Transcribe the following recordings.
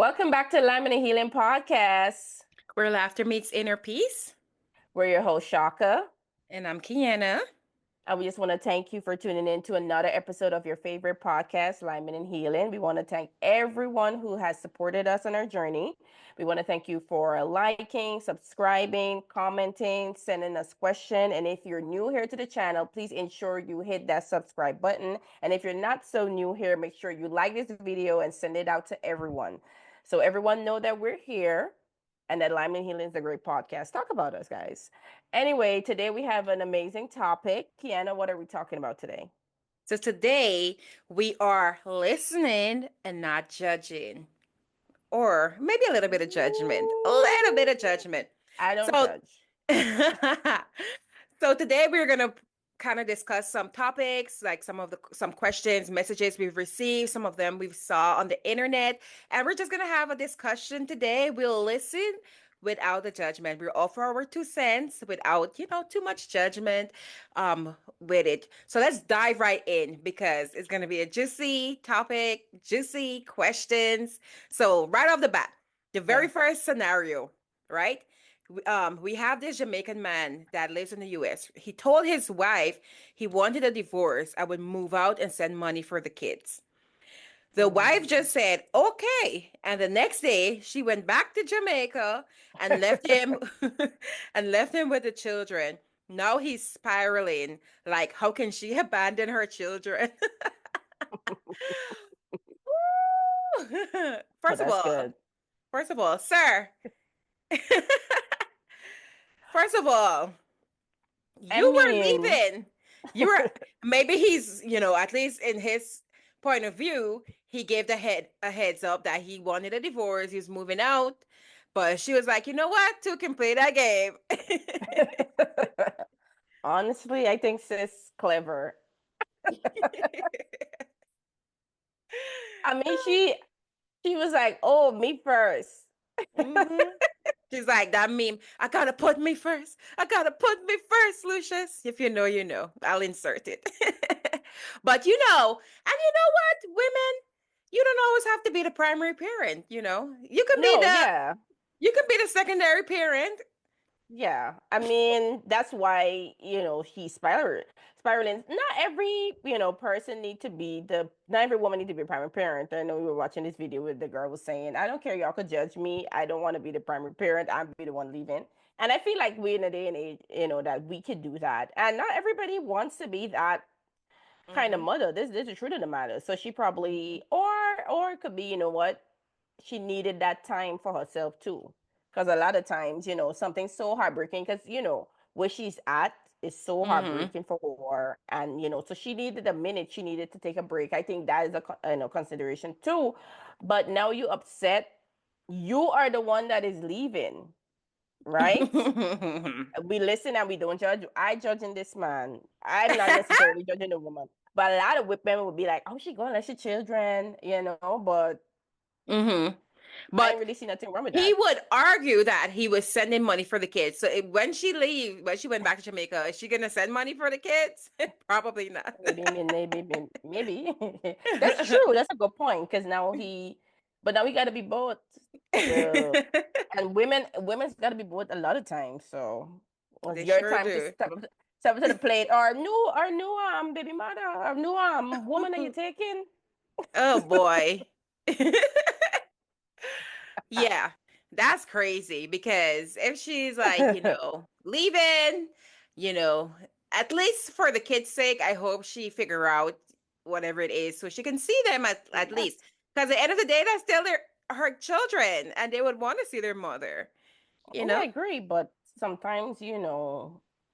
Welcome back to Lyman and Healing Podcast. Where laughter meets inner peace. We're your host, Shaka. And I'm Kiana. And we just want to thank you for tuning in to another episode of your favorite podcast, Lyman and Healing. We want to thank everyone who has supported us on our journey. We want to thank you for liking, subscribing, commenting, sending us questions. And if you're new here to the channel, please ensure you hit that subscribe button. And if you're not so new here, make sure you like this video and send it out to everyone. So everyone know that we're here and that Lyman Healing is a great podcast. Talk about us, guys. Anyway, today we have an amazing topic. Kiana, what are we talking about today? So today we are listening and not judging, or maybe a little bit of judgment. A little bit of judgment. I don't So, judge. so today we're gonna kind of discuss some topics, like some questions, messages we've received. Some of them we saw on the internet, and we're just gonna have a discussion today. We'll listen without the judgment. We'll offer our 2 cents without, too much judgment with it. So let's dive right in because it's gonna be a juicy topic, juicy questions. So right off the bat, the very first scenario, right? We have this Jamaican man that lives in the US. He told his wife he wanted a divorce. I would move out and send money for the kids. The wife just said, okay. And the next day she went back to Jamaica and left him and left him with the children. Now he's spiraling. Like, how can she abandon her children? Oh, that's good. First of all, sir. First of all, I you were mean, leaving. You were maybe he's, at least in his point of view, he gave a heads up that he wanted a divorce, he was moving out. But she was like, you know what? Two can play that game. honestly, I think sis clever. I mean, she was like, "Oh, me 1st." Mhm. She's like that meme. I gotta put me first. I gotta put me first, Lucius. If you know, you know. I'll insert it. But and you know what, women, you don't always have to be the primary parent. You can be No, the yeah. you can be the secondary parent. Yeah, I mean that's why he's spiraling. Not every person need to be the. Not every woman need to be a primary parent. I know we were watching this video where the girl was saying, "I don't care, y'all could judge me. I don't want to be the primary parent. I'm be the one leaving." And I feel like we're in a day and age, that we could do that. And not everybody wants to be that kind of Mm-hmm. mother. This is the truth of the matter. So she probably, or it could be, what, she needed that time for herself too. Because a lot of times, something's so heartbreaking because, where she's at is so Mm-hmm. heartbreaking for her. And, so she needed a minute, she needed to take a break. I think that is consideration too. But now you upset, you are the one that is leaving, right? We listen and we don't judge. I judging this man. I'm not necessarily judging the woman. But a lot of women would be like, "Oh, she going let your children," but Mm-hmm. I ain't But really see nothing wrong with he that. would argue that he was sending money for the kids. So when she went back to Jamaica, is she gonna send money for the kids? Probably not. Maybe. That's true. That's a good point. Because but now we got to be both. The and women's got to be both a lot of times. So it's They your sure time to do. step up to the plate. Or new baby mother, or new woman that you're taking. Oh boy. Yeah, that's crazy because if she's like, leaving, you know, at least for the kids' sake, I hope she figure out whatever it is so she can see them at least. Yes. Because at the end of the day, that's still her children and they would want to see their mother, you Oh, I know? agree, but sometimes,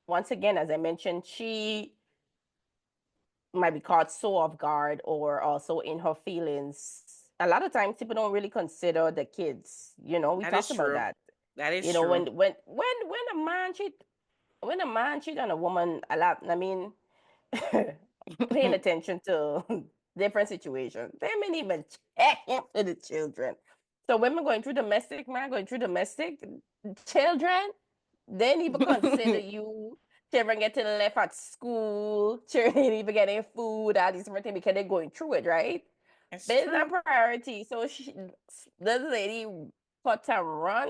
once again, as I mentioned, she might be caught so off guard or also in her feelings. A lot of times people don't really consider the kids. We That is talked about true. that. That is You know, true. when a man cheat on a woman a lot, I mean, paying attention to different situations. They may even check into the children. So women going through domestic, man, going through domestic children, they need to consider you. Children getting left at school, children even getting food, all these different things because they're going through it, right? It's Bills true. and priority. So this lady cut and run.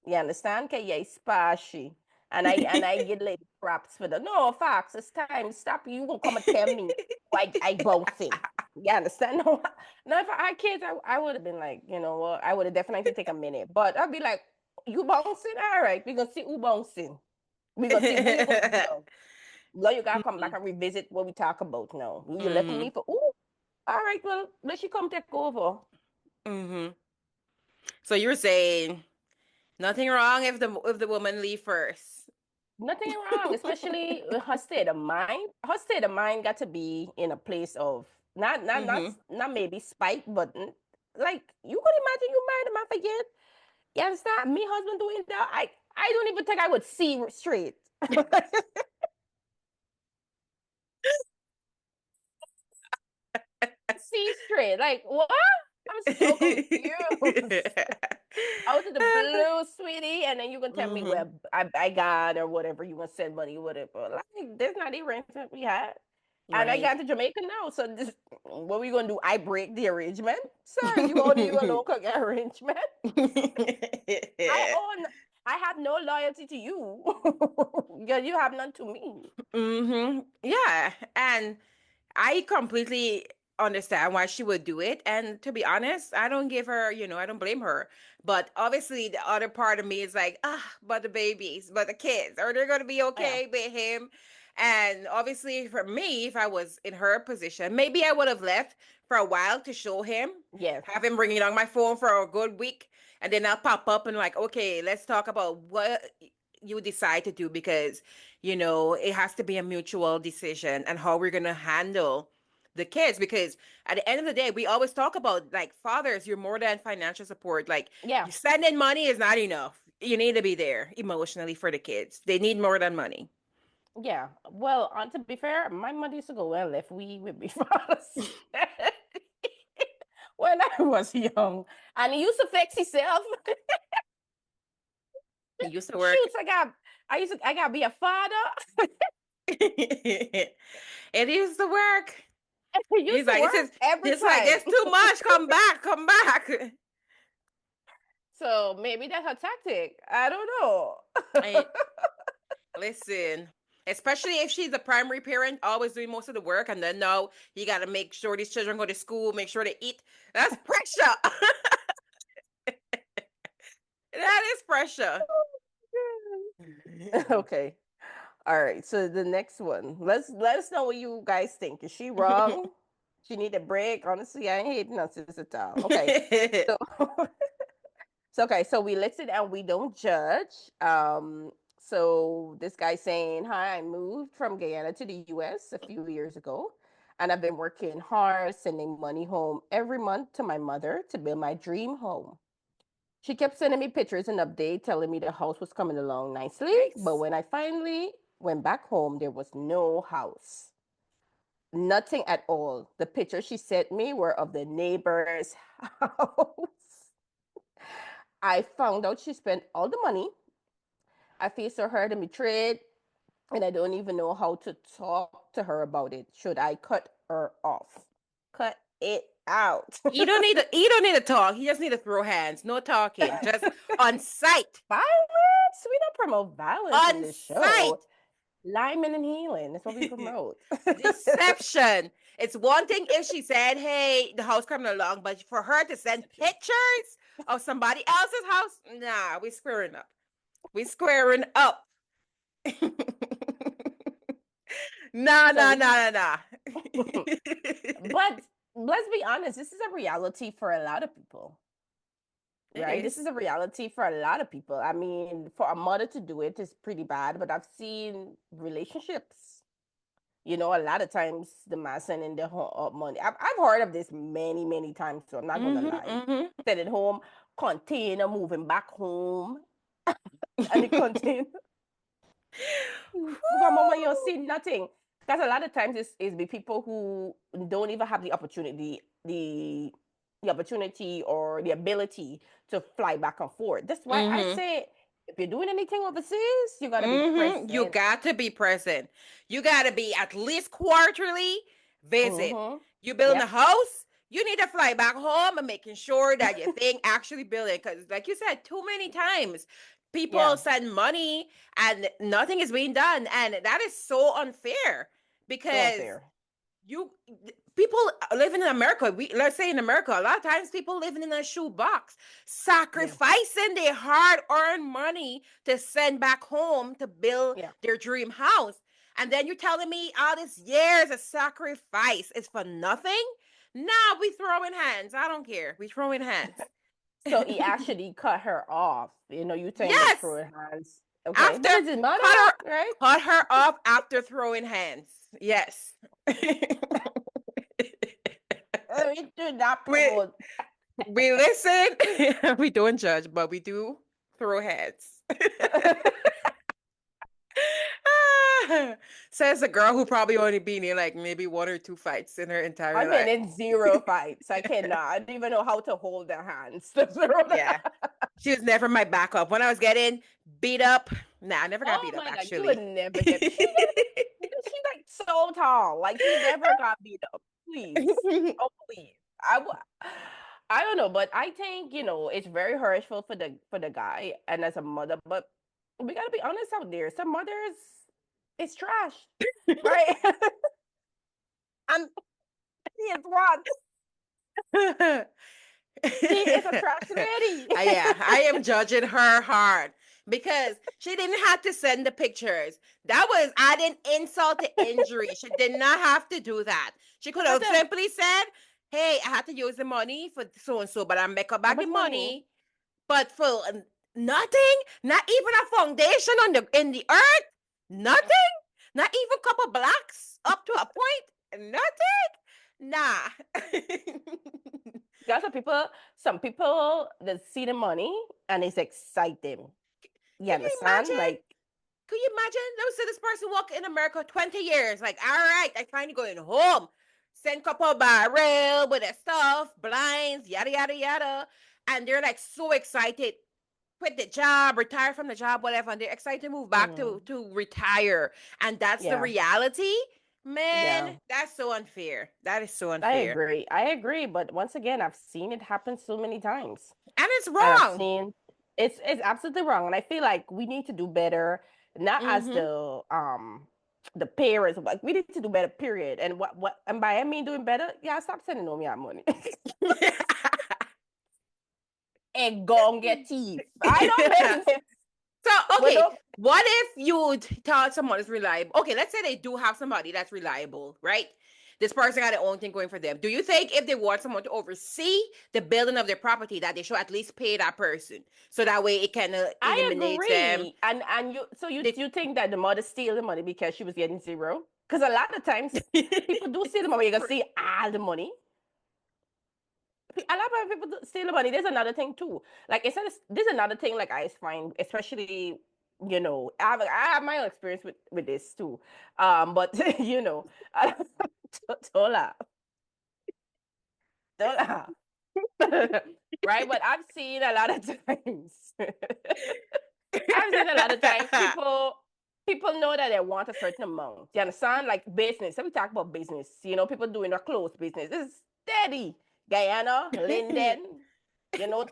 You understand? Okay, yeah, spashy. And I get like props for the no facts. It's time. Stop. You gonna come and tell me why I bouncing. You understand? No, no, if I had kids, I would have been like, you know what, I would have definitely take a minute. But I'd be like, you bouncing? All right, we're gonna see who bouncing. We're gonna see who you're gonna be now. Now you gotta come back Mhm. and revisit what we talk about now. You left me Mhm. for all right, well, let you come take over. Mhm. So you're saying nothing wrong if the woman leave first. Nothing wrong, especially with her state of mind. Her state of mind got to be in a place of Mhm. not maybe spite, but like you could imagine you married him, I forget. You understand? Me husband doing that. I don't even think I would see straight. See straight. Like what? I'm so confused. Out of the blue, sweetie, and then you can tell me Mhm. where I got or whatever you want to send money, whatever. Like, there's not the arrangement we had. And I Right. got to Jamaica now. So this, what we gonna do? I break the arrangement? Sir, you only you alone can get arrangement. I own I have no loyalty to you. Because you have none to me. Mhm. Yeah, and I completely understand why she would do it. And to be honest, I don't give her, I don't blame her. But obviously, the other part of me is like, but the babies, but the kids, are they going to be Yeah. okay with him? And obviously, for me, if I was in her position, maybe I would have left for a while to show him, Yes. have him ringing on my phone for a good week. And then I'll pop up and, like, okay, let's talk about what you decide to do because it has to be a mutual decision and how we're going to handle the kids because at the end of the day we always talk about like fathers, you're more than financial support. Like, Yeah. you sending money is not enough. You need to be there emotionally for the kids. They need more than money. Yeah. Well, to be fair, my money used to go well if we would be fathers. When I was young. And he used to flex himself. It used to work. Shoots, I gotta be a father. It used to work. It He's used to like, work every it's like time. it's too much. Come back, come back. So maybe that's her tactic. I don't know. And listen, especially if she's the primary parent, always doing most of the work, and then now you got to make sure these children go to school, make sure they eat. That's pressure. That is pressure. Okay. All right. So the next one. Let us know what you guys think. Is she wrong? She need a break. Honestly, I ain't hating on sis at all. Okay. So so we listen and we don't judge. So this guy saying, "Hi, I moved from Guyana to the U.S. a few years ago, and I've been working hard, sending money home every month to my mother to build my dream home. She kept sending me pictures and updates, telling me the house was coming along nicely. But Nice. when I finally went back home, there was no house, nothing at all. The pictures she sent me were of the neighbor's house. I found out she spent all the money. I feel so hurt and betrayed, and I don't even know how to talk to her about it. Should I cut her off? Cut it out. You don't need to talk. You just need to throw hands. No talking. Just on site. Violence? We don't promote violence in On this show. site. Lyman and healing. That's what we promote. Deception. It's one thing if she said, "Hey, the house coming along," but for her to send Deception. pictures of somebody else's house, nah, we squaring up. We squaring up. Nah, So nah, this is, nah, nah, nah. but let's be honest, this is a reality for a lot of people, It right? This is is. a reality for a lot of people. I mean, for a mother to do it is pretty bad, but I've seen relationships. A lot of times the man sending the money. I've heard of this many, many times, so I'm not gonna Mm-hmm, lie. mm-hmm. Send it home, container moving back home, and the container Mama, you'll Whew. see nothing. Because a lot of times it's be people who don't even have the opportunity, the opportunity or the ability to fly back and forth. That's why I Mm-hmm. say if you're doing anything overseas, you gotta be Mm-hmm. You present. got to be present. You got to be at least quarterly visit. Mm-hmm. You building a Yep. house? you need to fly back home and making sure that your thing actually building. Because, like you said, too many times people Yeah. send money and nothing is being done, and that is so unfair So because unfair. you people living in America, we let's say in America, a lot of times people living in a shoebox, Yeah. sacrificing their hard-earned money to send back home to build Yeah. their dream house. And then you're telling me all these years of sacrifice is for nothing? Nah, we throwing hands. I don't care. We throwing hands. So he actually cut her off. You know, you saying the Yes. throwing hands. Okay. After But it's his mother, cut her right? cut her off after throwing hands. Yes. We do not we promote. we listen, we don't judge, but we do throw heads. Says the girl who probably only been in like maybe one or two fights in her entire I've been life. in zero fights. I cannot. I don't even know how to hold their hands to throw Yeah. She was never my backup. When I was getting beat up, nah, I never got Oh beat up my god, you would actually. never get. She's like so tall. Like she never got beat up. Please. Oh please. I don't know, but I think, it's very hurtful for the guy and as a mother, but we gotta be honest out there. Some mothers it's trash. Right? And she is one. She is a trash lady. Yeah, I am judging her hard because she didn't have to send the pictures. That was adding insult to injury. She did not have to do that. She could But have simply said, "Hey, I had to use the money for so and so, but I make up how back the much money? money." But for nothing, not even a foundation on in the earth, nothing, not even a couple blocks up to a point, nothing. Nah. Got some people that see the money and it's exciting. You Can you understand? imagine? Like, Could you imagine? Let me say this person work in America 20 years. Like, all right, I finally going home. Send couple barrel with their stuff, blinds, yada yada yada. And they're like so excited. Quit the job, retire from the job, whatever. And they're excited to move back mm, to retire. And that's the yeah, reality. yeah. Man, that's so unfair. That is so I unfair. agree. I agree. But once again, I've seen it happen so many times. And it's And I've wrong. seen it's absolutely wrong. And I feel like we need to do better, not as Mm-hmm. the parents, like we need to do better, period. And what and by I mean doing better, yeah, stop sending me your money. And go and get teeth. I don't business. So, But okay, don't what if you thought someone is reliable? Okay, let's say they do have somebody that's reliable, right? This person got their own thing going for them. Do you think if they want someone to oversee the building of their property, that they should at least pay that person so that way it kind of I eliminates them? agree. And you so They... you think that the mother steal the money because she was getting zero? Because a lot of times people do steal the money. You can see all the money. A lot of people steal the money. There's another thing too. Like I said, there's another thing. Like I find, especially I have my own experience with this too. But don't laugh, don't laugh. Right? But I've seen a lot of times. I've seen a lot of times people know that they want a certain amount. You understand? Like business. Let me talk about business. People doing a clothes business. This is steady. Guyana, Linden,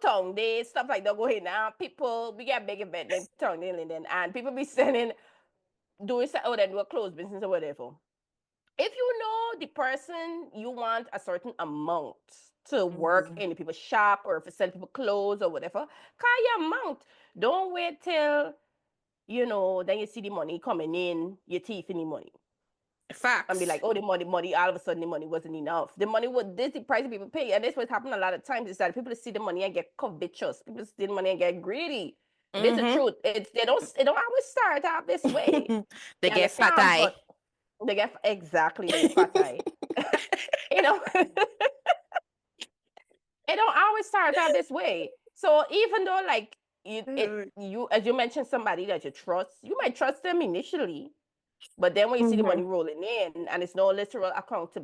Tongue Day, stuff like that going now. People, we get big event in Tongue Day, Linden, and people be sending, doing, oh, they do a clothes business or whatever. If you know the person, you want a certain amount to work Mhm. in the people's shop or if sell people clothes or whatever, call your amount. Don't wait till then you see the money coming in, your teeth in the money. And be like, Facts. oh, the money, all of a sudden the money wasn't enough. The money was this the price people pay. And this what happened a lot of times is that people see the money and get covetous. People see the money and get greedy. This is the Mm-hmm. truth. They don't always start out this way. They You get fat understand? eye. But they get fat eye. you know, it don't always start out this way. So even though like you as you mentioned somebody that you trust, you might trust them initially, But then when you see the money Mhm. rolling in and it's no literal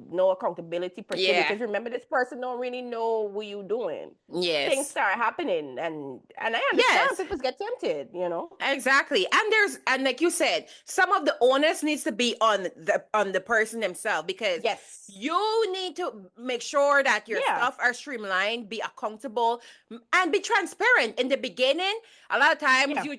no accountability per se, Yeah. because remember this person don't really know what you doing. Things Yes. start happening, and I understand Yes. people get tempted, you know. Exactly. And like you said, some of the onus needs to be on the person themselves, because Yes. you need to make sure that your Yeah. stuff are streamlined, be accountable, and be transparent. In the beginning, a lot of times Yeah. you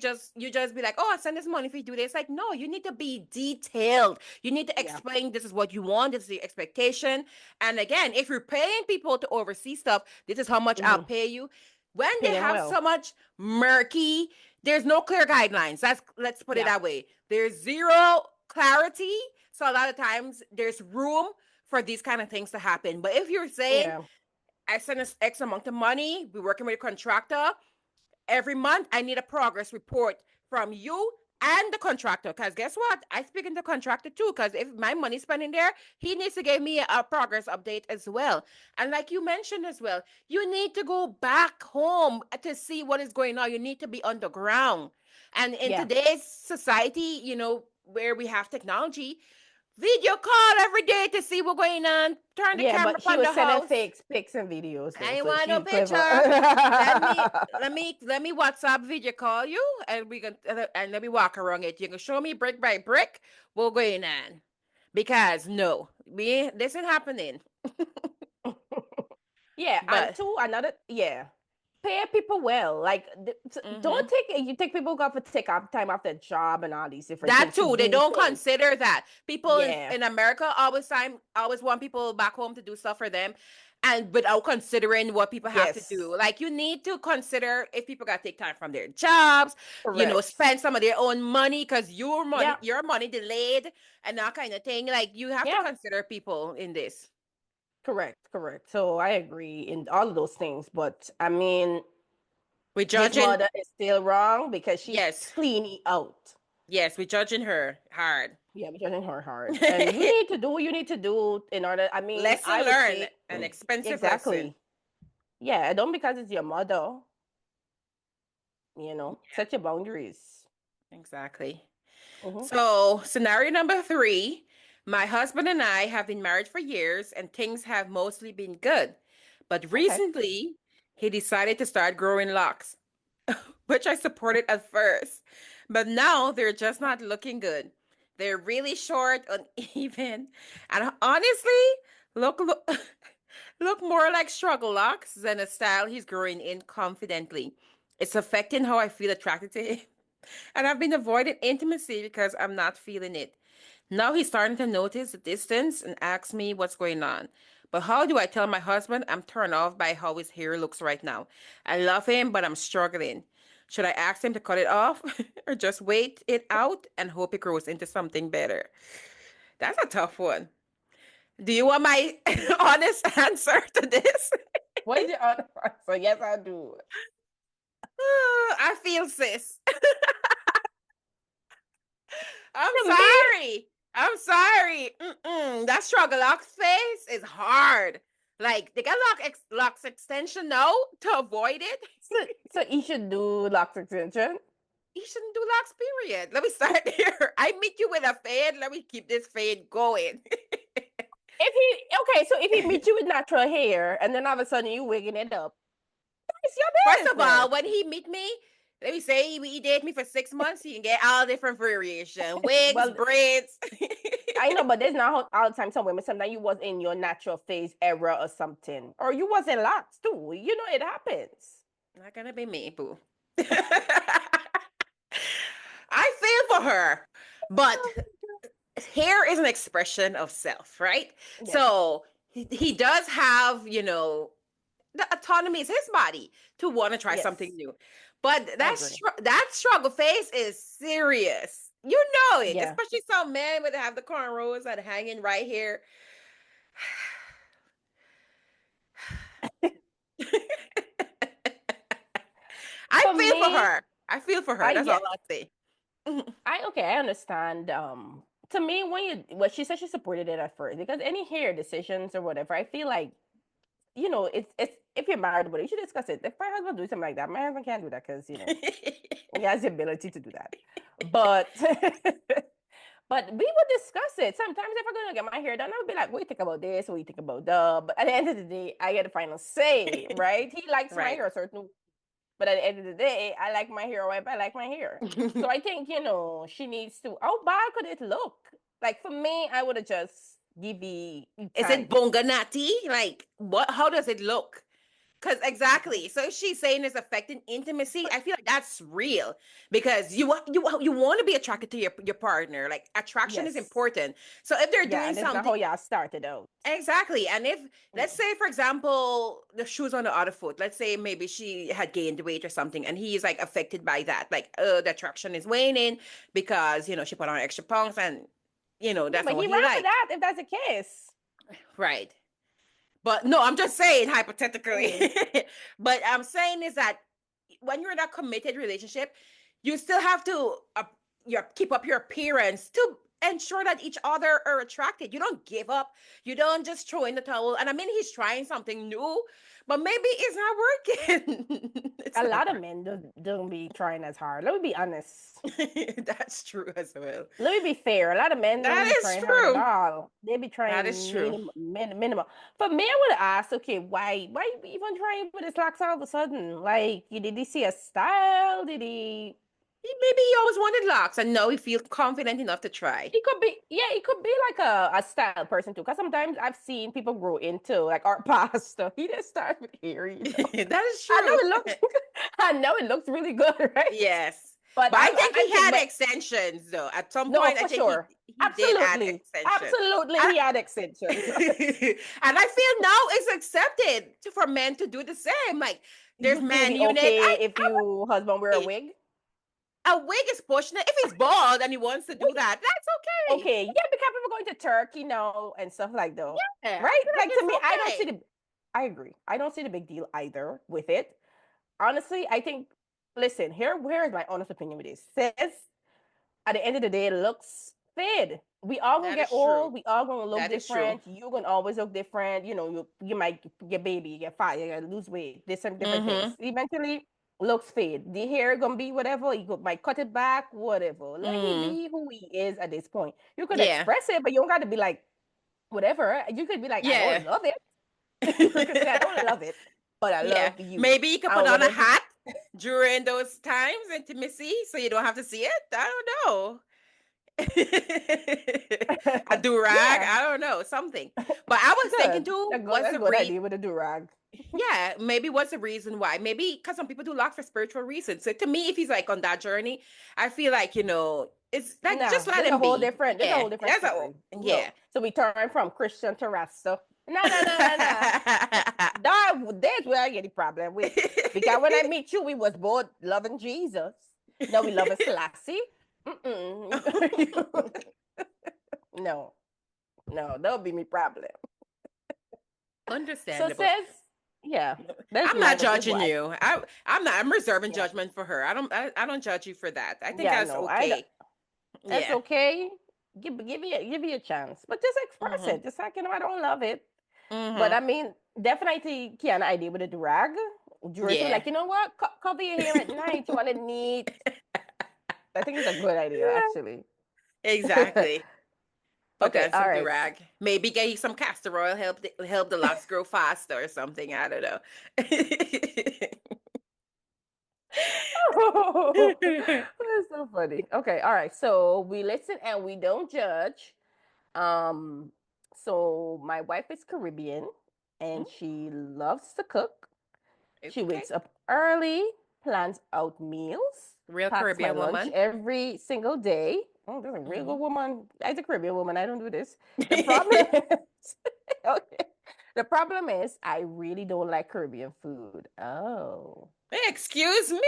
just be like, "Oh, I send this money if you do this." Like, no, you need to be detailed. You need to Yeah. explain this is what you want, this is your expectation. And again, if you're paying people to oversee stuff, this is how much I'll Hmm. pay you. When Pay they them have well. so much murky, there's no clear guidelines. Let's put it Yeah. that way. There's zero clarity. So a lot of times there's room for these kind of things to happen. But if you're saying, Yeah. I send us X amount of money, we're working with a contractor, every month I need a progress report from you and the contractor. Because guess what? I speak in the contractor too. Because if my money's spent in there, he needs to give me a progress update as well. And like you mentioned as well, you need to go back home to see what is going on. You need to be on the ground. And in Yeah. today's society, where we have technology, video call every day to see what's going on. Turn the Yeah, camera but she on the was sending house. fake pics and videos I though, ain't so want no she's clever. picture. Let me let me WhatsApp video call you, and we can and let me walk around it. You can show me brick by brick what's going on. Because no, this ain't happening. Yeah, and But two, another, yeah, pay people well. Like, don't mhm. take you take people got to take off time off their job and all these different That things to too, they do don't things. consider that. People Yeah. in America always want people back home to do stuff for them, and without considering what people have to do. Yes. Like, you need to consider if people got to take time from their jobs, Correct. spend some of their own money because Yeah. your money delayed and that kind of thing. Like, you have to Yeah. consider people in this. Correct. Correct. So I agree in all of those things, but I mean, We're his judging. mother is still wrong because she's Yes, cleaning out. yes, we're judging her hard. Yeah, but judging her hard. And you need to do what you need to do in order. I mean, Lesson I would learned, say an expensive lesson. exactly. Yeah, don't because it's your mother, set your boundaries. Exactly. Hmm. So, scenario number three, my husband and I have been married for years and things have mostly been good. But Okay. recently, he decided to start growing locks, which I supported at first. But now they're just not looking good. They're really short, uneven, and honestly, look, look more like struggle locks than a style he's growing in confidently. It's affecting how I feel attracted to him. And I've been avoiding intimacy because I'm not feeling it. Now he's starting to notice the distance and asks me what's going on. But how do I tell my husband I'm turned off by how his hair looks right now? I love him, but I'm struggling. Should I ask him to cut it off or just wait it out and hope it grows into something better? That's a tough one. Do you want my honest answer to this? What is your other answer? Yes, I do. I feel sis. I'm To me, sorry. I'm sorry. That struggle lock face is hard. Like, they got locks extension now to avoid it. so, so you should do locks extension. You shouldn't do locks, period. Let me start here. I meet you with a fade. Let me keep this fade going. If he okay, so if he meets you with natural hair and then all of a sudden you wigging it up, it's First your of all, business. when he meet me, let me say he date me for 6 months, he can get all different variation. Wigs, Well, braids. I know, but there's not all the time some women. Sometimes you was in your natural phase era or something, or you was in locks too. It happens. Not gonna be me, boo. I feel for her, but hair is an expression of self, right? Yes, So he does have, the autonomy is his body to want to try something yes, new. But I that agree. that struggle phase is serious. You know it, Yeah. especially some men would have the cornrows that are hanging right here. I For feel for me, her. I feel for her. I That's all yes, I'll say. I okay, I understand. To me, well, she said she supported it at first because any hair decisions or whatever, I feel like it's if you're married, but you should discuss it. If my husband do something like that, my husband can't do that because he has the ability to do that. But But we would discuss it. Sometimes if I'm gonna get my hair done, I would be like, "What do you think about this? What do you think about that?" But at the end of the day, I get the final say, right? He likes my Right. hair a certain, but at the end of the day, I like my hair white. I like my hair. So I think she needs to. How bad could it look? Like for me, I would have just give you Is it time. bonganati? Like what? How does it look? Because exactly. So if she's saying it's affecting intimacy, But I feel like that's real because you want to be attracted to your partner. Like attraction is yes, important. So if they're yeah, doing and it's not something how y'all started out. exactly, and if let's Mm. say for example the shoes on the other foot, let's say maybe she had gained weight or something, and he is like affected by that, like the attraction is waning because she put on extra pounds and Yeah, that's but not what he he ran with like, that if that's the case. right? But no, I'm just saying hypothetically. Mm. But I'm saying is that when you're in a committed relationship, you still have to keep up your appearance to ensure that each other are attracted. You don't give up. You don't just throw in the towel. And I mean, he's trying something new, but maybe it's not working. A It's not lot of men don't be trying as hard. Let me be honest. working. That's true as well. Let me be fair. A lot of men don't That be is trying hard at true. all. They be That is trying true. minimum. For me, I would ask, okay, why you even trying with his locks all of a sudden? Like, did he see a style? Did he? Maybe he always wanted locks, and now he feels confident enough to try. He could be, yeah, he could be like a style person too. Because sometimes I've seen people grow into like art pasta. He just started with hair, you know. That is I know true. it looks, I know it looks really good, right? Yes. But But I think I he think, had but extensions though. At some no, point, I for think he sure, he did add absolutely, extension. absolutely, And, he had extensions. and I feel now it's accepted for men to do the same. Like there's You feel man be unit. okay if I you husband wear a would say wig? a wig is pushing it. If he's bald and he wants to do Wig, that, that's okay. okay, yeah, because people going to Turkey now and stuff like that, Yeah, I right? feel like Like to it's me, I don't see okay. the. I agree. I don't see the big deal either with it. Honestly, I think. Listen, here is my honest opinion with this. Says at the end of the day, looks fade. We all gonna That get is true. old. We all gonna look That is true. different. You gonna always look different. You might get baby, you get fat, you gotta lose weight. There's some different things. Mm-hmm. Eventually, looks fade. The hair gonna be whatever. Might cut it back, whatever. Let he Mm. be who he is at this point. You could Yeah. express it, but you don't got to be like whatever. You could be like, I don't Yeah. love it. You could say, I don't love it, but I Yeah, love you. maybe you could put And on a whatever. hat during those times, intimacy, so you don't have to see it. I don't know. A do rag. Yeah, I don't know something. But I was thinking good. too, A what's the good reason? idea with a do rag. Yeah, maybe what's the reason why? Maybe because some people do lock for spiritual reasons. So to me, if he's like on that journey, I feel like it's like just Nah, let him be. there's a Yeah, whole different that's a story. yeah. No. So we turn from Christian to Rasta. No, no, no, no, no. That's where I get the problem with. Because when I meet you, we was both loving Jesus. Now we love a Selassie. Mm-mm. No, no, that'll be my problem. So it Understandable. says, yeah, that's I'm not my this judging why. you. I'm not. I'm reserving Yeah, judgment for her. I don't judge you for that. I think yeah, that's no, okay. that's Yeah. okay. Give me a chance, but just express Mhm. it. Just like I don't love it. But Mhm. I mean, definitely Kiana idea with a durag. Dressing Yeah. like, you know what? Cover your hair at night. You want it neat. I think it's a good idea, actually. Exactly. Put Okay, on all some right. durag. Maybe get you some castor oil. Help the locks grow faster or something. I don't know. That's so funny. Okay, all right. So we listen and we don't judge. Um, so my wife is Caribbean Mm, and she loves to cook. She okay. wakes up early, plans out meals, Real packs my Caribbean lunch woman. every single day. Oh, there's a real good Mhm. woman. As a Caribbean woman, I don't do this. The problem is, okay. The problem is, I really don't like Caribbean food. Oh. Excuse me?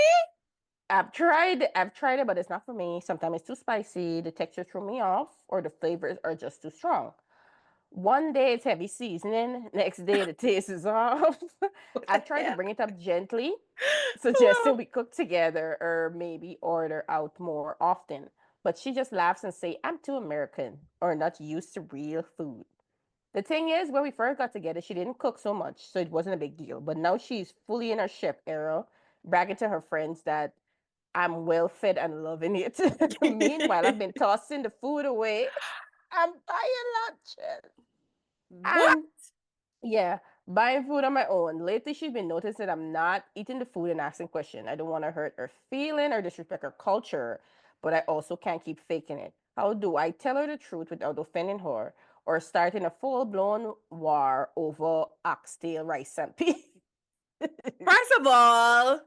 I've tried it, but it's not for me. Sometimes it's too spicy, the texture threw me off, or the flavors are just too strong. One day it's heavy seasoning, next day the taste is off. What the I've tried to hell? bring it up gently, suggesting we cook together or maybe order out more often. But she just laughs and say, I'm too American or not used to real food. The thing is, when we first got together, she didn't cook so much, so it wasn't a big deal. But now she's fully in her chef era, bragging to her friends that I'm well fed and loving it. Meanwhile, I've been tossing the food away. I'm buying lunches. What? And yeah, buying food on my own. Lately, she's been noticing I'm not eating the food and asking questions. I don't want to hurt her feeling or disrespect her culture, but I also can't keep faking it. How do I tell her the truth without offending her or starting a full-blown war over oxtail, rice, and peas? First of all,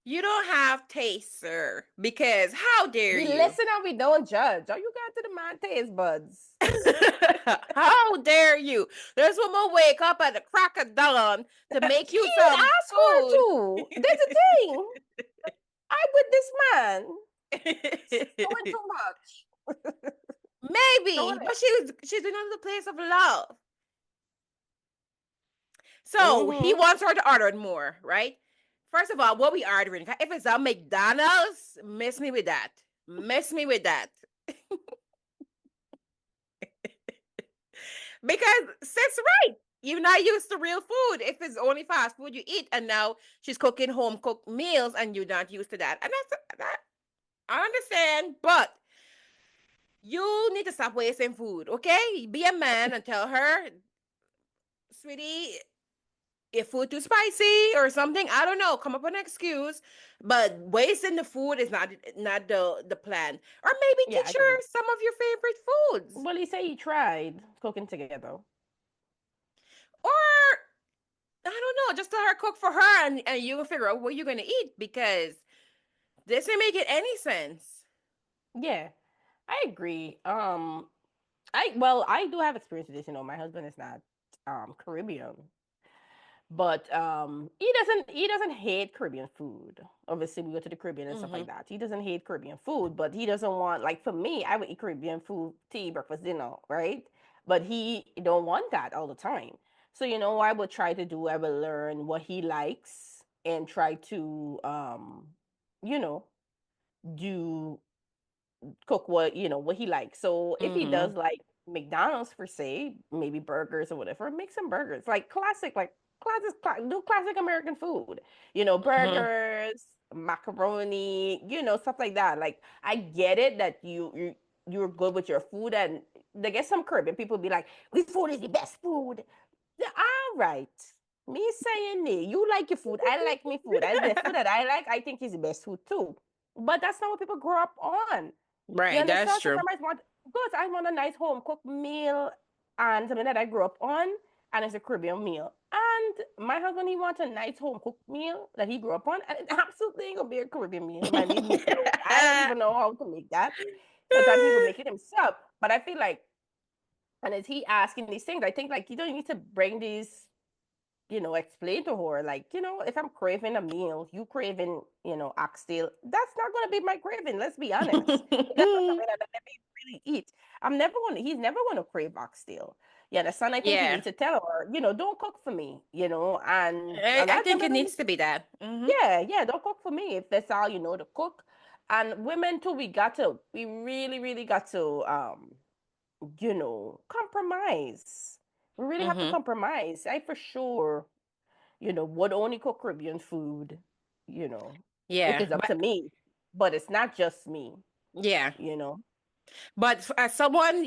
you don't have taste, sir, because how dare We you? listen and we don't judge. All you got to the man taste buds. How dare you? This woman wake up at the crack of dawn to make She you ain't some ask for it food. to. There's a thing. I with this man. Doing too much. Maybe, Doing but it. she's doing it in the place of love. So he Mm-hmm. wants her to order more, right? First of all, what we ordering? If it's a McDonald's, miss me with that. Miss me with that. Because sis right. You're not used to real food. If it's only fast food you eat, and now she's cooking home cooked meals, and you're not used to that, and that I understand, but you need to stop wasting food, okay? Be a man and tell her, sweetie, if food too spicy or something, I don't know. Come up with an excuse, but wasting the food is not the plan. Or maybe Yeah, I teach agree. her some of your favorite foods, Well, he said he tried cooking together. or I don't know, just let her cook for her, and you will figure out what you're gonna eat because this ain't making any sense. Yeah, I agree. I do have experience with this. My husband is not Caribbean, but he doesn't hate Caribbean food. Obviously, we go to the Caribbean and stuff like Mm-hmm. that. He doesn't hate Caribbean food, but he doesn't want, like, for me, I would eat Caribbean food, tea, breakfast, dinner, right? But he don't want that all the time. So I would try to do. I will learn what he likes and try to you know do cook what he likes. So if he Mm-hmm. does like McDonald's per se, maybe burgers or whatever, make some burgers do classic American food. Mm-hmm. Burgers, macaroni, stuff like that. Like I get it that you're good with your food, and they get some Caribbean people be like, "This food is the best food." Yeah, all right. Me saying me, you like your food. I like my food. The food that I like, I think is the best food too. But that's not what people grow up on. You Right, that's understand? true. Sometimes I want a nice home cooked meal and something that I grew up on, and it's a Caribbean meal. And my husband, he wants a nice home cooked meal that he grew up on, and it absolutely ain't gonna be a Caribbean meal. It might need meatloaf. I don't even know how to make that. Sometimes he would make it himself. But I feel like, and as he asking these things, I think like you don't need to bring these, explain to her, like, if I'm craving a meal, you craving, oxtail, that's not going to be my craving. Let's be honest. That's not something that I really eat. He's never going to crave oxtail. Yeah, the son, I think he Yeah, needs to tell her, don't cook for me, and I, a I lot of think it women, needs to be that. Mm-hmm. yeah, yeah, don't cook for me if that's all you know to cook. And women too, we really, really got to, compromise. We really have to Mm-hmm. compromise. I for sure would only cook Caribbean food, you know, if Yeah, it's up to but me. But it's not just me, yeah, you know. but as someone,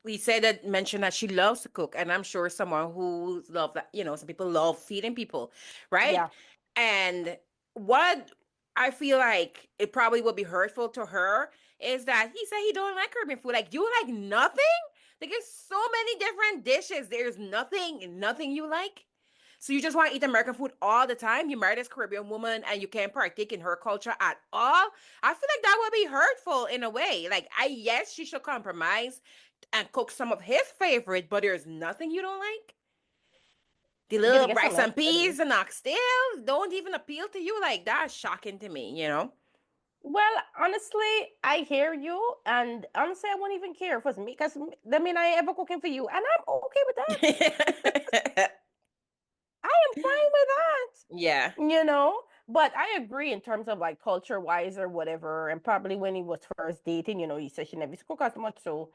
we said that mentioned that she loves to cook, and I'm sure someone who love that, some people love feeding people, right? Yeah. And what I feel like it probably would be hurtful to her is that he said he don't like Caribbean food. Like you like nothing? Like there's so many different dishes. There's nothing you like. So you just want to eat American food all the time? You married this Caribbean woman and you can't partake in her culture at all? I feel like that would be hurtful in a way. Like I yes, she should compromise and cook some of his favorite, but there's nothing you don't like. The You gotta little get some rice and extra. peas and oxtail don't even appeal to you. Like that's shocking to me. Well, honestly, I hear you, and honestly, I won't even care if it's me, because that mean I ever cooking for you, and I'm okay with that. I am fine with Yeah. that, But I agree in terms of like culture wise or whatever, and probably when he was first dating, he said she never used to cook as much, so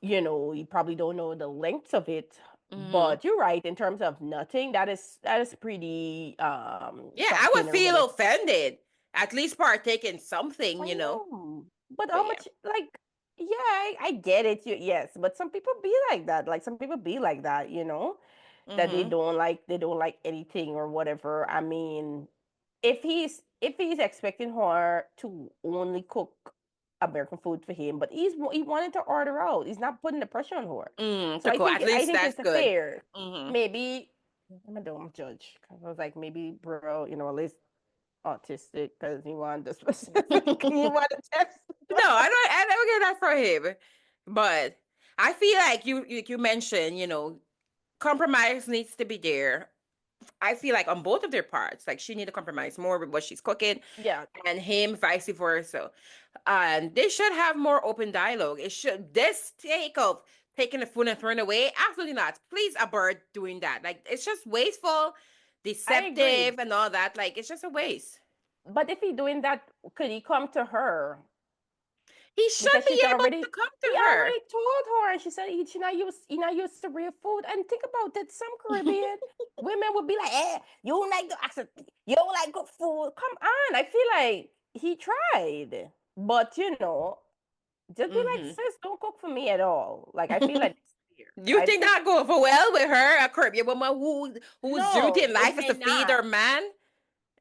you probably don't know the lengths of it. Hmm. But you're right in terms of nothing. That is pretty Yeah, I would shocking or feel whatever. offended. At least partake in I something. know. But But how yeah. much, like, yeah, I get it. Yes, but some people be like that. Like some people be like that, that Mm-hmm. they don't like anything or whatever. I mean, if he's expecting her to only cook American food for him, but he wanted to order out. He's not putting the pressure on her. So To cool. At I least think that's it's a good. fair. Mm-hmm. Maybe don't judge. 'Cause I was like, maybe, bro, at least autistic because he wanted the specific. He No, wanted to test. I don't get that for him. But I feel like you mentioned, compromise needs to be there. I feel like on both of their parts, like she need to compromise more with what she's cooking, Yeah, and him vice versa. And they should have more open dialogue. It should this take of taking the food and throwing it away. Absolutely not. Please abort doing that. Like it's just wasteful, I agree. deceptive, and all that. Like it's just a waste. But if he doing that, could he come to her? He should Because be able to come he to her already told her, and she said he not used to real food. And think about it, some Caribbean women would be like, you don't like the accent, you don't like good food. Come on, I feel like he tried, but just be like, hmm sis, don't cook for me at all. Like I feel like it's weird. You think that go over well with her, a Caribbean woman whose duty No, in it life is may to feed her not. man?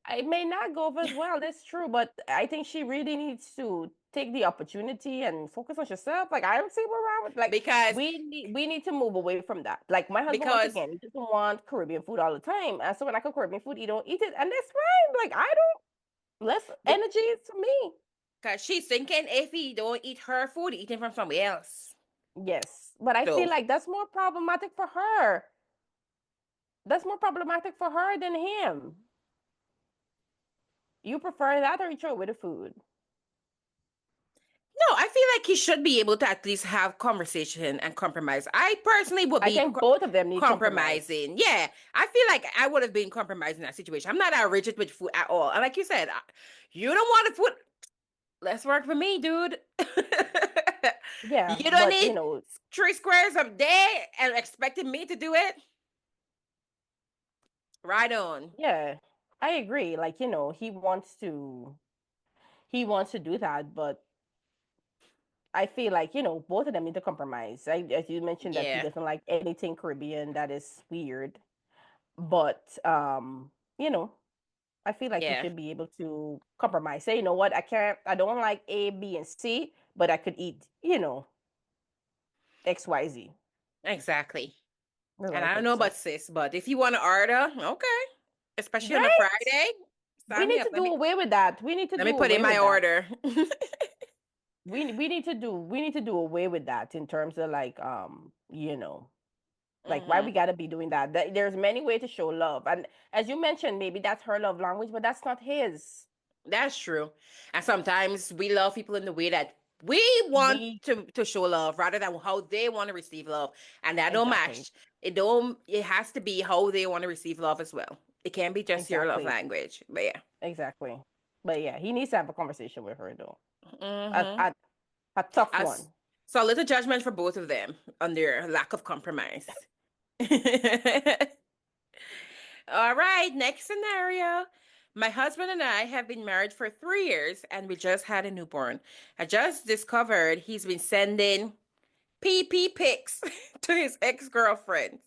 It may not go over as well. That's true, but I think she really needs to take the opportunity and focus on herself. Like I don't see what wrong with like Because we need to move away from that. Like my husband, once because again, he doesn't want Caribbean food all the time, and so when I cook Caribbean food, he don't eat it, and that's fine. Like I don't less energy to me. because she's thinking if he don't eat her food, he eating from somebody else. Yes, but I feel So like that's more problematic for her. That's more problematic for her than him. You prefer that or you throw away the food? no, I feel like he should be able to at least have conversation and compromise. I personally would I be think both of them need compromise. compromising. Yeah, I feel like I would have been compromising that situation. I'm not that rigid with food at all. And like you said, you don't want to put less work for me, dude. Yeah, You don't but need 3 squares a day and expecting me to do it. Right on. yeah, I agree. Like, he wants to do that, but I feel like, both of them need to compromise. As you mentioned that he Yeah, doesn't like anything Caribbean that is weird, but you know, I feel like he yeah, should be able to compromise. Say, you know what, I don't like A, B, and C, but I could eat, XYZ. exactly. That's what And I I don't think. know So, about sis, but if you want to order, okay. Especially on a right? Friday, We sign me need up. to do away with that. We need to Let do me put in away my with that. order. We need to do away with that in terms of like like why we hmm got to be doing that. There's many ways to show love, and as you mentioned, maybe that's her love language, but that's not his. That's true. And sometimes we love people in the way that we want We to show love rather than how they want to receive love. And that don't exactly, match. It has to be how they want to receive love as well. It can't be just your love exactly, language. But yeah. exactly. But yeah, he needs to have a conversation with her though. A hmm a, a tough As one. so little judgment for both of them on their lack of compromise. All right, next scenario. My husband and I have been married for 3 years and we just had a newborn. I just discovered he's been sending PP pics to his ex-girlfriends.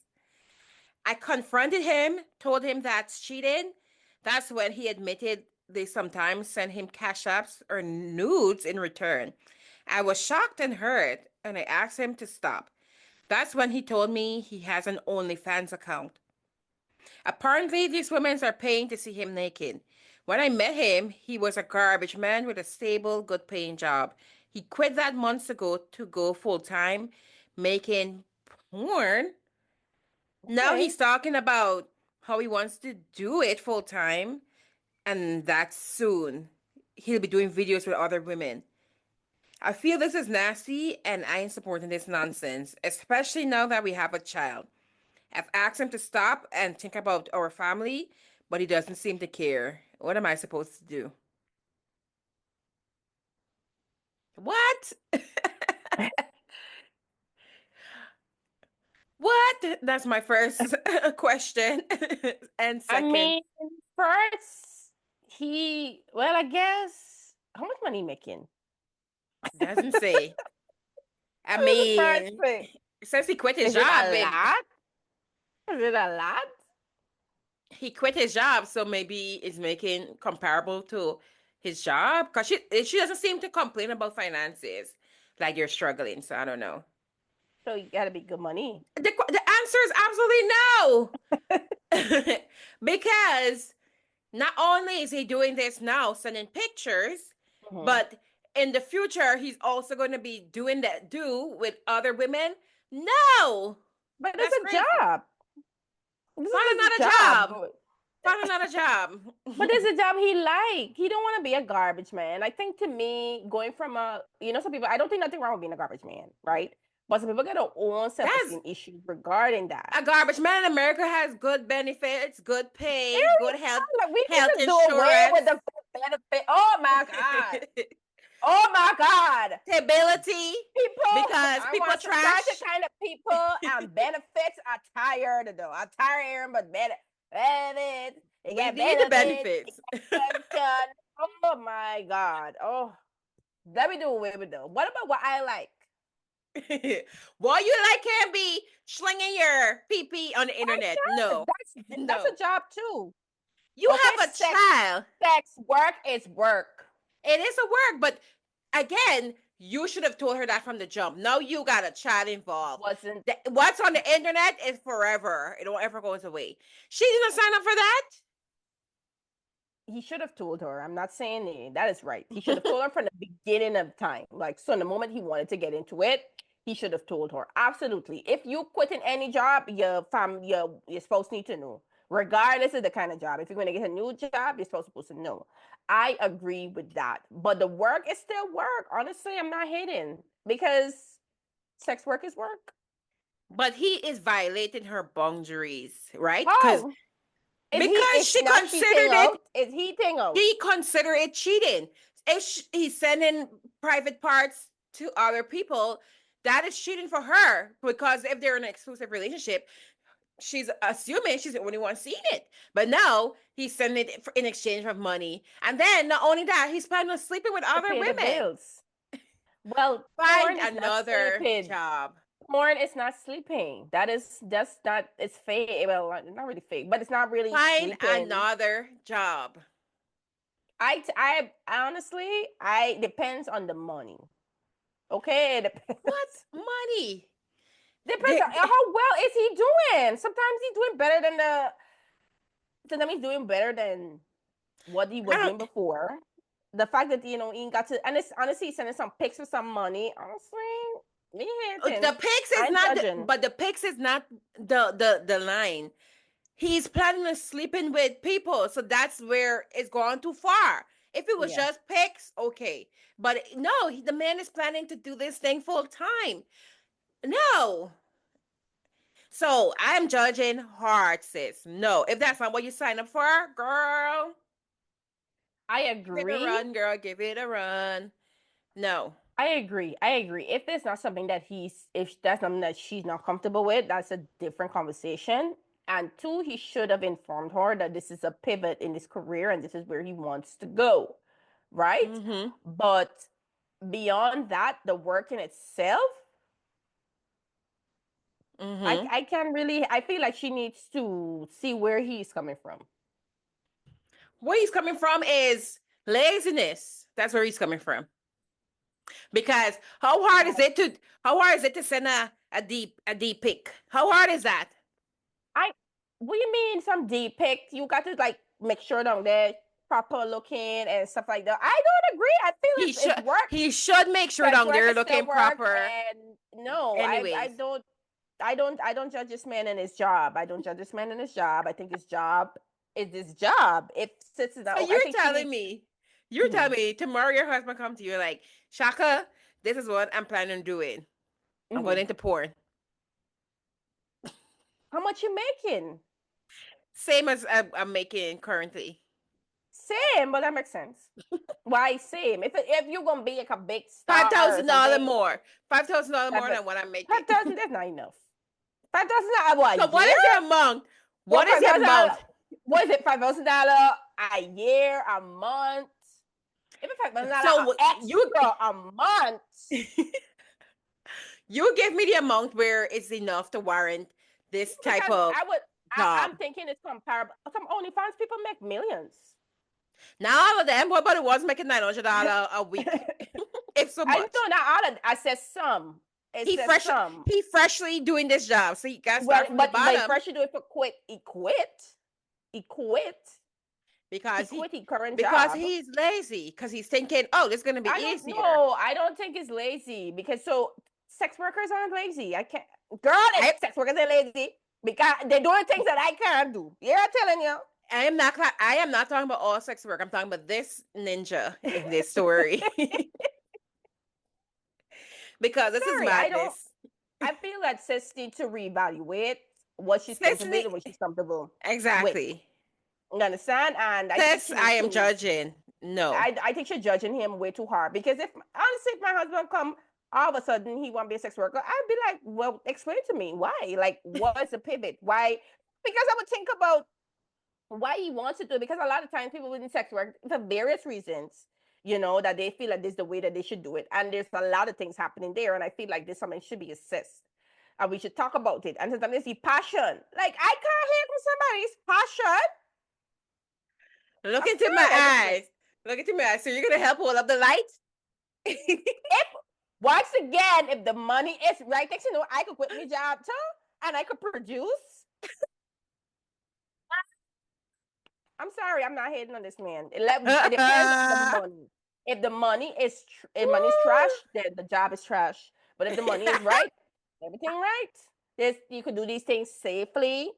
I confronted him, told him that's cheating. That's when he admitted they sometimes send him cash apps or nudes in return. I was shocked and hurt, and I asked him to stop. That's when he told me he has an OnlyFans account. Apparently, these women are paying to see him naked. When I met him, he was a garbage man with a stable, good paying job. He quit that months ago to go full time making porn. Now Okay, he's talking about how he wants to do it full time, and that soon he'll be doing videos with other women. I feel this is nasty, and I ain't supporting this nonsense, especially now that we have a child. I've asked him to stop and think about our family, but he doesn't seem to care. What am I supposed to do? What? What? That's my first question. And I second, mean, first Well, I guess, how much money he making? Doesn't say. I What does the bird mean, say? since he quit his Is it job, a lot? Is it a lot? he quit his job, so maybe it's making comparable to his job. Because she doesn't seem to complain about finances, like you're struggling. So I don't know. So you gotta be good money. The answer is absolutely no. Because not only is he doing this now, sending pictures, Mhm. but in the future he's also going to be doing that do with other women. No, But it's that's a crazy. job. This Find is a another job. job. Find another job. But it's a job he like. He don't want to be a garbage man. I think to me, going from some people, I don't think nothing wrong with being a garbage man, right? But some people got their own That's self-esteem issues regarding that. a garbage man in America has good benefits, good pay, good health Like, we need health to do away with insurance, the benefit. Oh my God. Oh my God. stability, People, because I people want certain trash. kind of people and benefits are tired though. I'm tired, but benefits. You We get need the benefits, you benefits. get pension. Oh my God. Oh, let me do away with though. What about what I like? Why you like can't be slinging your pee on the Why internet? not? No, That's a no. job too. You Okay, have a child. sex work is work. It is a work, but again, you should have told her that from the jump. Now you got a child involved. Wasn't What's on the internet is forever. It don't ever goes away. She didn't sign up for that. He should have told her. I'm not saying that is right. He should have told her from the beginning of time. Like, so, in the moment he wanted to get into it, he should have told her. Absolutely. If you quit in any job, your spouse need to know, regardless of the kind of job. If you're going to get a new job, you're supposed to know. I agree with that, but the work is still work. Honestly, I'm not hating because sex work is work. But he is violating her boundaries, right? How Because is she not cheating considered it out? Is he cheating out? he considered it cheating. If he's sending private parts to other people, that is cheating for her. Because if they're in an exclusive relationship, she's assuming she's the only one seeing it. But now he's sending it in exchange for money. And then not only that, he's planning on sleeping with To other pay the women. bills. Well, Find porn is not another sleeping. job. Porn is not sleeping. That's not it's fake. Well, not really fake, but it's not really Find sleeping. another job. I honestly, I depends on the money. Okay, it What depends. money? Depends on They, how well is he doing. Sometimes he's doing better than sometimes he's doing better than what he I was doing don't. before. The fact that he got to, and it's honestly he's sending some pics for some money. Honestly, me hating. The pics I is ain't not judging. but the pics is not the line. He's planning on sleeping with people, so that's where it's gone too far. If it was Yeah, just pics, okay, but no, the man is planning to do this thing full time. No, so I'm judging hard, sis. No, if that's not what you signed up for, girl, I give it a agree. run, girl. Give it a run. No. I agree. I agree. If there's not something that if that's something that she's not comfortable with, that's a different conversation. And two, he should have informed her that this is a pivot in his career and this is where he wants to go. Right? Mm-hmm. But beyond that, the work in itself, Mm-hmm. I can't really, I feel like she needs to see where he's coming from. Where he's coming from is laziness. That's where he's coming from. Because how hard is it to send a deep pic? How hard is that? I, what do you mean some deep pic? You got to like make sure down there proper looking and stuff like that. I don't agree. I feel He it's should work. he should make sure Sex down work there is still looking work. proper. And no, Anyways, I don't judge this man in his job. I don't judge this man in his job. I think his job is his job. If sits so down, I think she needs. you're Mhm, telling me tomorrow your husband come to you like, Shaka, this is what I'm planning on doing. I'm going mhm. into porn. How much you making? Same as I'm making currently. Same, but that makes sense. Why same? If you're gonna be like a big Five star or thousand dollar something, more. $5,000 that more but than what I'm making. 5,000 that's not enough. 5,000 what So a what year? is the amount? What What is five the thousand amount? dollars? What is it? $5,000 a year, a month. If in fact, not an So you extra a month. you give me the amount where it's enough to warrant this type Because of I'm job. thinking it's comparable. Some OnlyFans people make millions. Now all of them, what about the ones making $900 a week? If so I much. know not all of. I said some. It He says fresh some. he freshly doing this job. So you gotta Well, start from the but bottom first you do it for quit. He quit. He quit. He because he quit his current because job. he's lazy. Because he's thinking, oh, this is gonna be I don't easier. know. I don't think it's lazy because so sex workers aren't lazy. I can't. Girl, if I sex workers are lazy because they're doing things that I can't do. Yeah, I'm telling you. I am not talking about all sex work. I'm talking about this ninja in this story. Because this is Sorry, I don't. madness. I feel that sis needs to reevaluate what she's comfortable Cecily, with and what she's comfortable with. exactly. You understand? And I think Sis, she I needs am to. judging. No. I think she's judging him way too hard because if honestly, if my husband come all of a sudden he want to be a sex worker, I'd be like, well, explain to me why. Like, what is the pivot? Why? Because I would think about why he wants to do it. Because a lot of times people within sex work for various reasons, that they feel like this is the way that they should do it, and there's a lot of things happening there, and I feel like this something should be assessed. And we should talk about it. And sometimes it's the passion. Like I can't hear from somebody's passion. Look I'm into my sorry. I just eyes. Look into my eyes. So you're gonna help hold up the lights? if once again, if the money is right, next you know, I could quit my job too, and I could produce. I'm sorry, I'm not hating on this man. It depends on the money. If money is trash, Woo! then the job is trash. But if the money is right, everything right. You could do these things safely.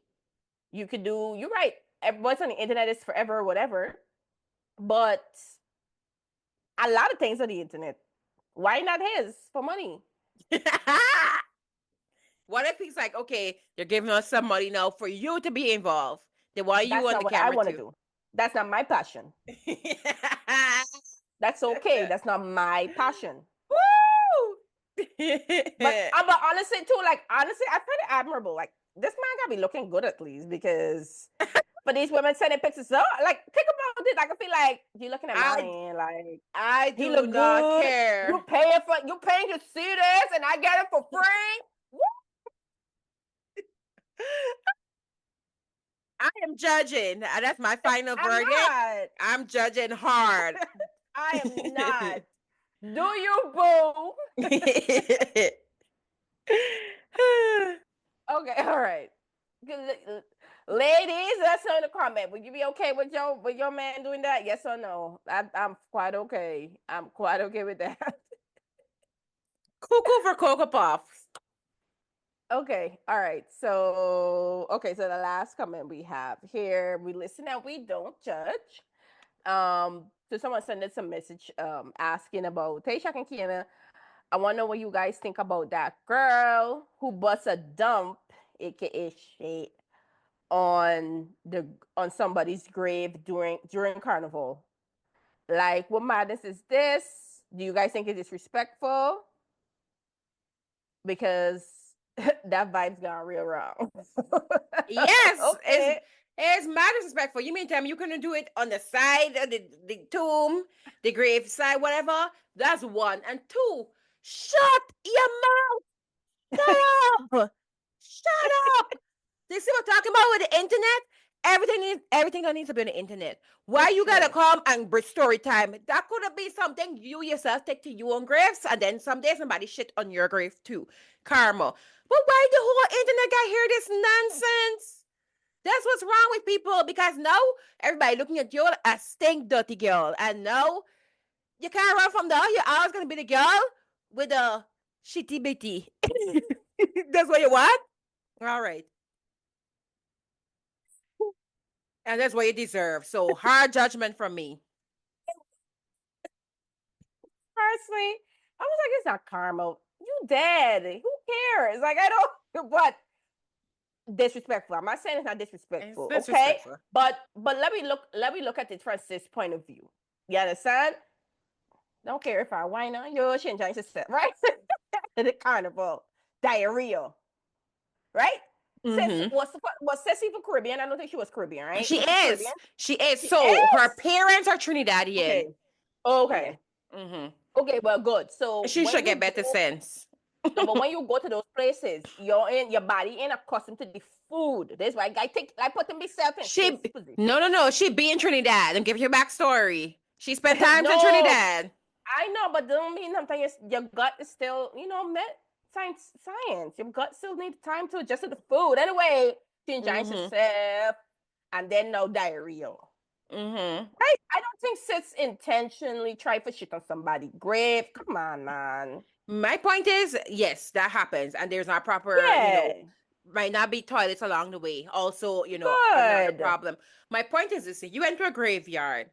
You could do. You're right. What's on the internet is forever, or whatever. But a lot of things on the internet. Why not his for money? What if he's like, okay, you're giving us some money now for you to be involved? Then why are you That's on not the what I camera want to too? do. That's not my passion. That's okay. That's not my passion. Woo! But honestly, too, like honestly, I find it admirable. Like this man gotta be looking good at least because for these women sending pictures up, like think about it. Like I feel like you're looking at I mine, like I he do look not good. care. You paying to see this, and I get it for free. I am judging. That's my final I'm verdict. not. I'm judging hard. I am not. Do you boo? Okay, all right. Ladies, let us know in the comment. Would you be okay with your man doing that? Yes or no? I'm quite okay. I'm quite okay with that. Cuckoo for Cocoa Puffs. Okay, all right. So the last comment we have here, we listen and we don't judge. So someone sent us a message asking about Taysha and Kiana. I want to know what you guys think about that girl who busts a dump, aka shit, on the on somebody's grave during carnival. Like, what madness is this? Do you guys think it's disrespectful? Because that vibe's gone real wrong. Yes, Okay. it's mad disrespectful. You mean tell me you couldn't do it on the side of the tomb, the grave side, whatever? That's one. And two, shut your mouth. Shut up. Shut up. You see what I'm talking about with the internet? Everything that needs to be on the internet. Why It's you gotta true. come and bring story time? That could have been something you yourself take to your own graves, and then someday somebody shit on your grave too. Karma. But why the whole internet got hear this nonsense? That's what's wrong with people because now everybody looking at you as stink dirty girl. And now you can't run from there. You're always gonna be the girl with a shitty bitty. That's what you want? All right. And that's what you deserve. So hard judgment from me. Personally, I was like, it's not karma. You dead. Who cares? Like, I don't. But disrespectful. I'm not saying it's not It's disrespectful, okay? disrespectful. But let me look at it from this point of view. You understand? Don't care if I whine on you, she enjoys set, right? The carnival, diarrhea, right? Sis Mm-hmm. was Sis even Caribbean? I don't think she was Caribbean, right? She Was she Caribbean? is. She is. She So her is. parents are Trinidadian. Okay. Yeah. Okay. Mm-hmm. Okay. Well, good. So She when should get you better go, sense. no, but when you go to those places, your body ain't accustomed to the food. That's why I put myself in She Sis position. no. She be in Trinidad. And give you a backstory. She spent times in No, Trinidad. I know, but don't mean sometimes your gut is still, science. Your gut still needs time to adjust to the food. Anyway, she enjoys Mm-hmm. herself, and then no diarrhea. Mm-hmm. Right? I don't think Sis intentionally try for shit on somebody grave. Come on, man. My point is, yes, that happens, and there's not proper, Yeah, might not be toilets along the way. Also, another good. problem. My point is this: you enter a graveyard.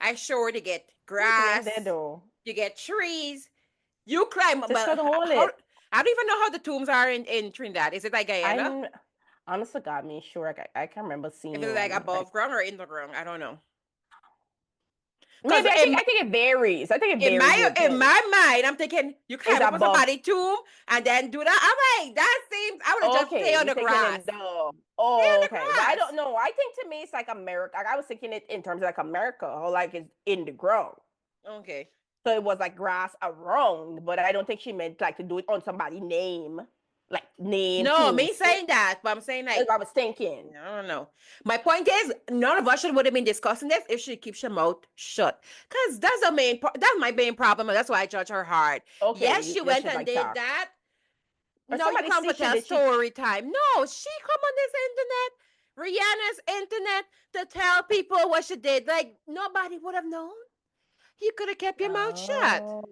I sure to get Who's in there grass, though? you get trees, you climb. Just Well, gotta hold how it. I don't even know how the tombs are in Trinidad. Is it like Guyana? I'm honestly got me sure I can remember If seeing it's like one. Like above ground or in the ground, I don't know. Because maybe I think it varies. I think it in varies my with in him. my mind, I'm thinking you It's climb up on above. somebody's tomb and then do that. I'm like, that seems. I would have just stay Okay, on you're the thinking grass. in the. Stay on Oh, the okay. Well, I don't grass. know. I think to me it's like America. Like, I was thinking it in terms of like America, or like it's in the ground. Okay. So it was like grass around, but I don't think she meant like to do it on somebody's name, like name No, me tombstone. saying that, but I'm saying That's like, what I was thinking. I don't know. My point is, none of us should would have been discussing this if she keeps her mouth shut. Cause that's my main problem, and that's why I judge her hard. Okay, Yes, she you went should and like did talk. that. Or No, you somebody come see for shit tell that she. story time. No, she come on this internet, Rihanna's internet, to tell people what she did. Like nobody would have known. You could have kept your mouth shut. Oh,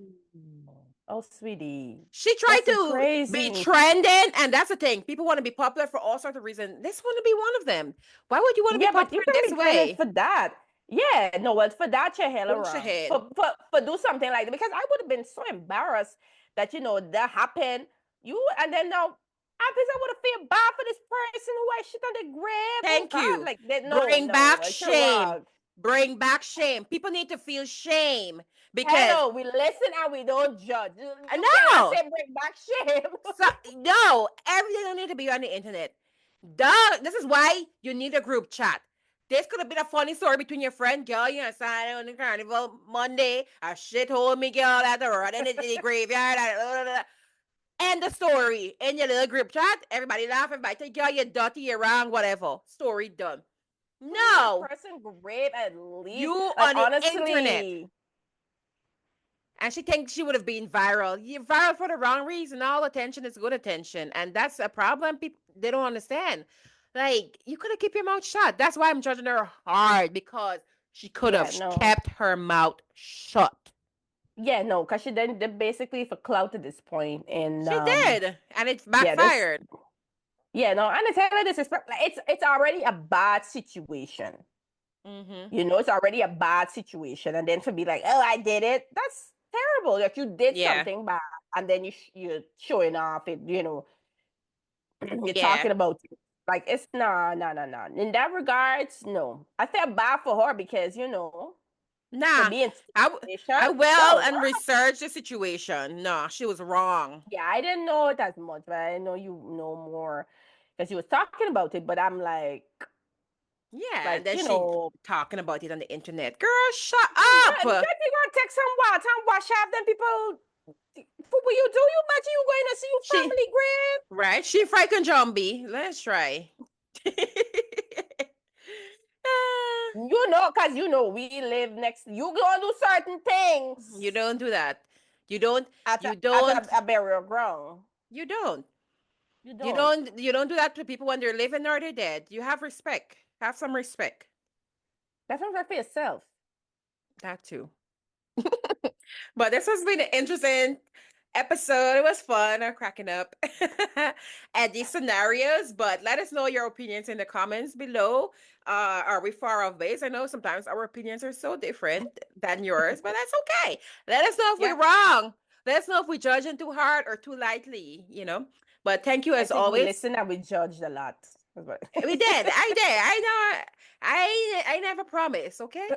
oh, sweetie, She tried that's the to crazy. be trending, and that's the thing. People want to be popular for all sorts of reasons. This want to be one of them. Why would you want to be Yeah, but popular you can this be trending way? for that. Yeah, no, well, for that you're hella Push wrong. ahead. For do something like that, because I would have been so embarrassed that that happened. And then now I would have feel bad for this person who I shit on the grave. Oh Thank God, you. like that. No, Bring no, back you're shame. wrong. Bring back shame. People need to feel shame because Hello, we listen and we don't judge. You cannot no, say bring back shame. so, no, everything don't need to be on the internet. Duh. This is why you need a group chat. This could have been a funny story between your friend, girl. You know, Saturday on the carnival, Monday, a shithole me girl at the run in the graveyard. End the story in your little group chat. Everybody laughing, everybody think, girl, you're dirty, you're wrong, whatever. Story done. Put it in a No, person grave at least. you Like on the internet. honestly, And she thinks she would have been viral. You're viral for the wrong reason. All attention is good attention. And that's a problem people they don't understand. Like, you could have kept your mouth shut. That's why I'm judging her hard because she could yeah, have no. kept her mouth shut. Yeah, no, because she then basically for clout at this point, and She did. And it yeah, this backfired. yeah, no, and I tell you this is like it's already a bad situation. Mm-hmm. It's already a bad situation, and then to be like, oh, I did it, that's terrible. That you did Yeah. something bad, and then you're showing off it. You're Yeah. talking about it. Like it's no. In that regards, no. I feel bad for her because for Nah. being I, situation. I well Yo, and researched the situation. No, she was wrong. yeah, I didn't know it as much, but I know you know more because you was talking about it. But I'm Yeah, and like then she talking about it on the internet. Girl, shut that up. you gonna take some water and wash off them people. What will you do? You imagine you going to see your She family grave? right? She freaking zombie. Let's try. Cause we live next. You gonna do certain You things don't do that. You don't. at You at don't. a burial ground. You don't. You You don't. don't. You don't do that to people when they're living or they're dead. You have respect. Have some respect. That's not for yourself. That too. But this has been an interesting episode. It was fun. I'm cracking up at these scenarios. But let us know your opinions in the comments below. Are we far off base? I know sometimes our opinions are so different than yours, but that's okay. Let us know if Yeah, we're wrong. Let us know if we're judging too hard or too lightly. But thank you I as think we always. listen and we judged a lot. We did. I did. I know. I never promise. Okay.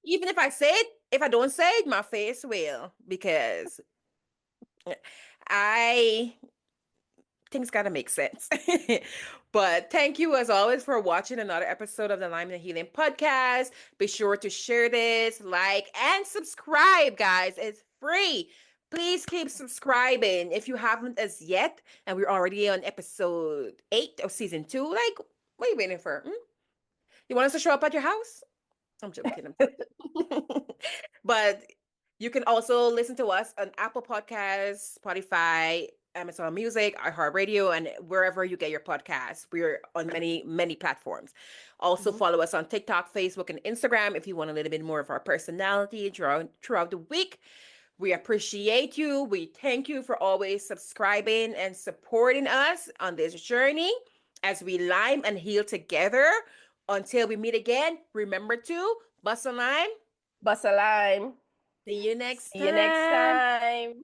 Even if I say it, if I don't say it, my face will because I things gotta make sense. But thank you as always for watching another episode of the Lime and Healing podcast. Be sure to share this, like, and subscribe, guys. It's free. Please keep subscribing if you haven't as yet. And we're already on episode 8 of season 2. Like, what are you waiting for? Hmm? You want us to show up at your house? I'm joking. I'm joking. But you can also listen to us on Apple Podcasts, Spotify, Amazon Music, iHeartRadio, and wherever you get your podcasts. We're on many, many platforms. Also, Mhm. follow us on TikTok, Facebook, and Instagram if you want a little bit more of our personality throughout the week. We appreciate you. We thank you for always subscribing and supporting us on this journey as we lime and heal together. Until we meet again, remember to bust a lime. Bust a lime. See you next See you next time. time.